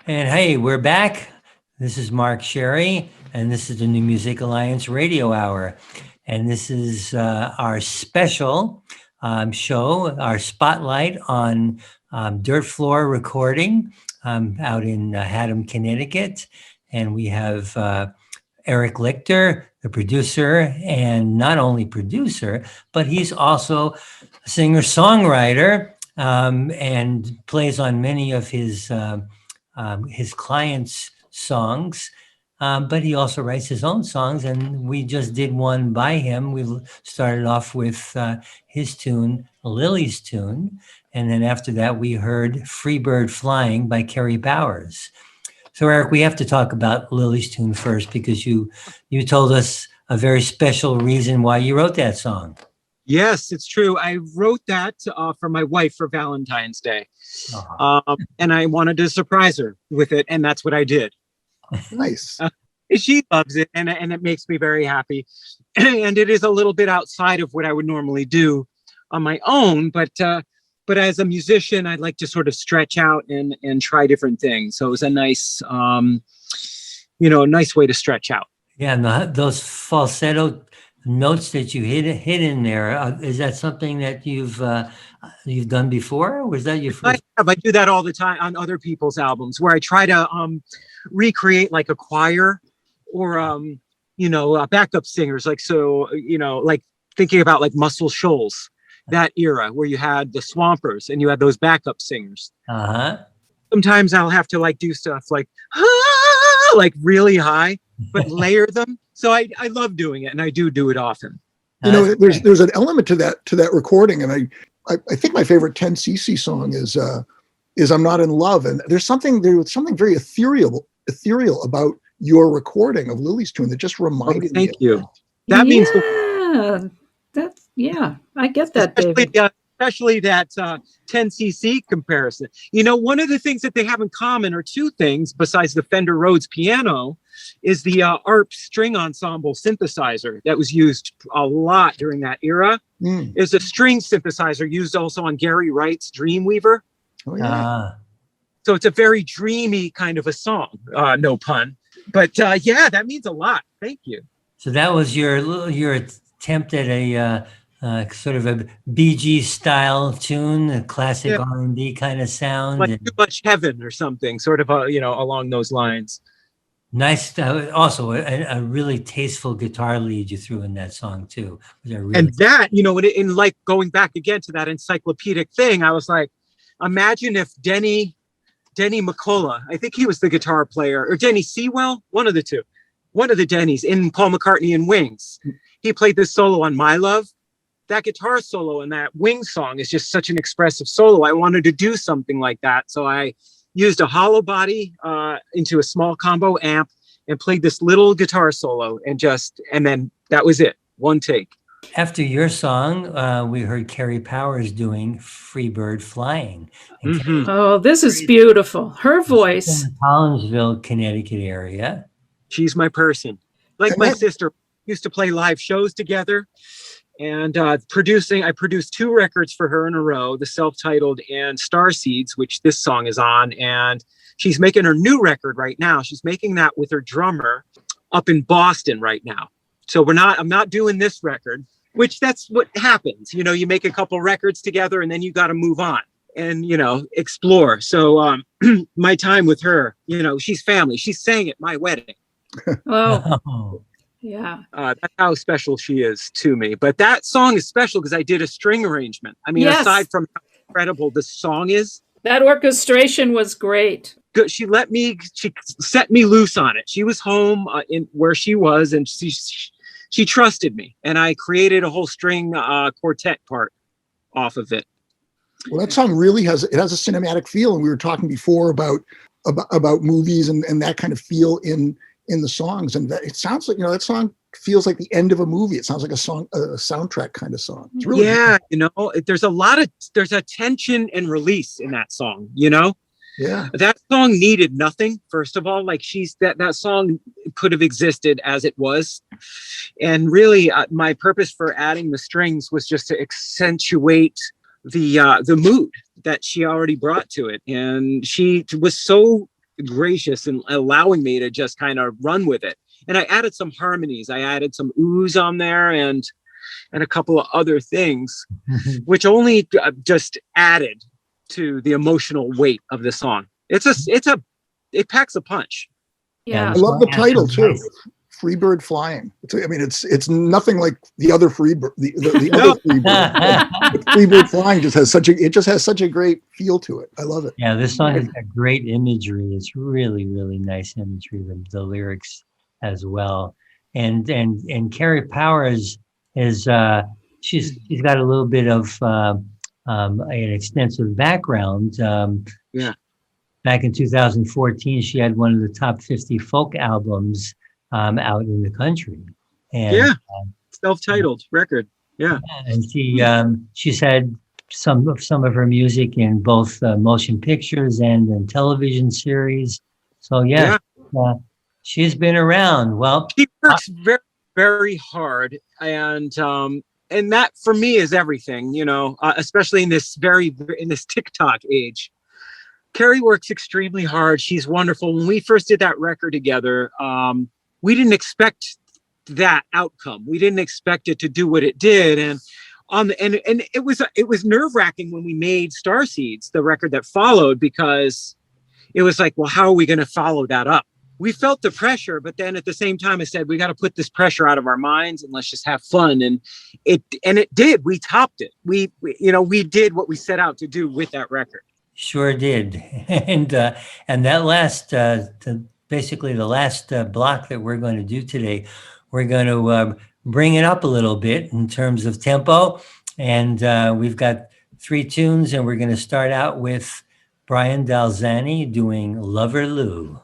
And hey, we're back. This is Mark Sherry, and this is the New Music Alliance Radio Hour. And this is our special show, our spotlight on dirt floor recording out in Haven, Connecticut. And we have Eric Lichter, the producer, and not only producer, but he's also a singer-songwriter and plays on many of his clients' songs, but he also writes his own songs, and we just did one by him. We started off with his tune, Lily's tune, and then after that we heard Free Bird Flying by Kerry Bowers. So Eric, we have to talk about Lily's tune first, because you told us a very special reason why you wrote that song. Yes, it's true. I wrote that for my wife for Valentine's Day. And I wanted to surprise her with it. And that's what I did. Nice. She loves it. And it makes me very happy. And it is a little bit outside of what I would normally do on my own. But as a musician, I'd like to sort of stretch out and try different things. So it was a nice, nice way to stretch out. Yeah. And those falsetto notes that you hit in there, is that something that you've done before, or was that your first? I do that all the time on other people's albums, where I try to recreate like a choir or backup singers, like like thinking about like Muscle Shoals, that era where you had the Swampers and you had those backup singers. Sometimes I'll have to like do stuff like like really high, but layer them. So I love doing it, and I do it often. There's an element to that recording, and I think my favorite 𝚤𝚒𝚘𝚘𝚘 song is I'm Not in Love, and there's something very ethereal about your recording of Lily's tune that just reminded me. Thank you. That means I get that, David. Especially that 𝚤𝚒𝚘𝚘𝚘 comparison. One of the things that they have in common, or two things besides the Fender Rhodes piano, is the ARP string ensemble synthesizer that was used a lot during that era. Is a string synthesizer used also on Gary Wright's Dreamweaver. Oh, yeah. So it's a very dreamy kind of a song, no pun. But that means a lot. Thank you. So that was your attempt at a sort of a Bee Gees style tune, a classic R&B kind of sound. Like Too Much Heaven or something, sort of, along those lines. Nice. Also, a really tasteful guitar lead you threw in that song too. And that, in like going back again to that encyclopedic thing, I was like, imagine if Denny McCullough, I think he was the guitar player, or Denny Sewell, one of the two, one of the Dennys in Paul McCartney and Wings. He played this solo on My Love. That guitar solo in that Wings song is just such an expressive solo. I wanted to do something like that. So I used a hollow body into a small combo amp and played this little guitar solo, and then that was it. One take. After your song, we heard Kerry Bowers doing Free Bird Flying. Oh, this is beautiful. Her voice. In the Collinsville, Connecticut area. She's my person. Like my sister, used to play live shows together. And I produced 2 records for her in a row, the self-titled and Starseeds, which this song is on. And she's making her new record right now. She's making that with her drummer up in Boston right now. So I'm not doing this record, which that's what happens. You make a couple records together and then you got to move on and, explore. So my time with her, she's family. She sang at my wedding. Oh. Yeah. That's how special she is to me. But that song is special because I did a string arrangement. I mean, aside from how incredible the song is. That orchestration was great. Good. She set me loose on it. She was home in where she was, and she trusted me. And I created a whole string quartet part off of it. Well, that song really has a cinematic feel. And we were talking before about movies and that kind of feel in the songs, and it sounds like that song feels like the end of a movie. It sounds like a soundtrack kind of song. It's really there's a tension and release in that song. That song needed nothing. First of all, like that song could have existed as it was, and really my purpose for adding the strings was just to accentuate the mood that she already brought to it, and she was so gracious in allowing me to just kind of run with it. And I added some harmonies. I added some oohs on there and a couple of other things, which only just added to the emotional weight of the song. It packs a punch. Yeah. I love the title too. Free bird flying. It's nothing like the other free bird. The other free bird. Free bird flying just has such a great feel to it. I love it. Yeah, this song has got great imagery. It's really, really nice imagery. The lyrics as well. And Carrie Powers is she's got a little bit of an extensive background. Back in 2014, she had one of the top 50 folk albums out in the country. And, self-titled record. Yeah. And she's had some of her music in both motion pictures and in television series. So she's been around. Well, she works very, very hard, and that for me is everything. You know, especially in this TikTok age. Carrie works extremely hard. She's wonderful. When we first did that record together, we didn't expect that outcome. We didn't expect it to do what it did. And it was nerve-wracking when we made Starseeds, the record that followed, because it was like, well, how are we going to follow that up? We felt the pressure, but then at the same time, I said, we got to put this pressure out of our minds and let's just have fun. And it did. We topped it. We did what we set out to do with that record. Sure did. And that last, basically the last block that we're going to do today, we're going to bring it up a little bit in terms of tempo. And we've got 3 tunes, and we're going to start out with Brian Dalzani doing Loverloo.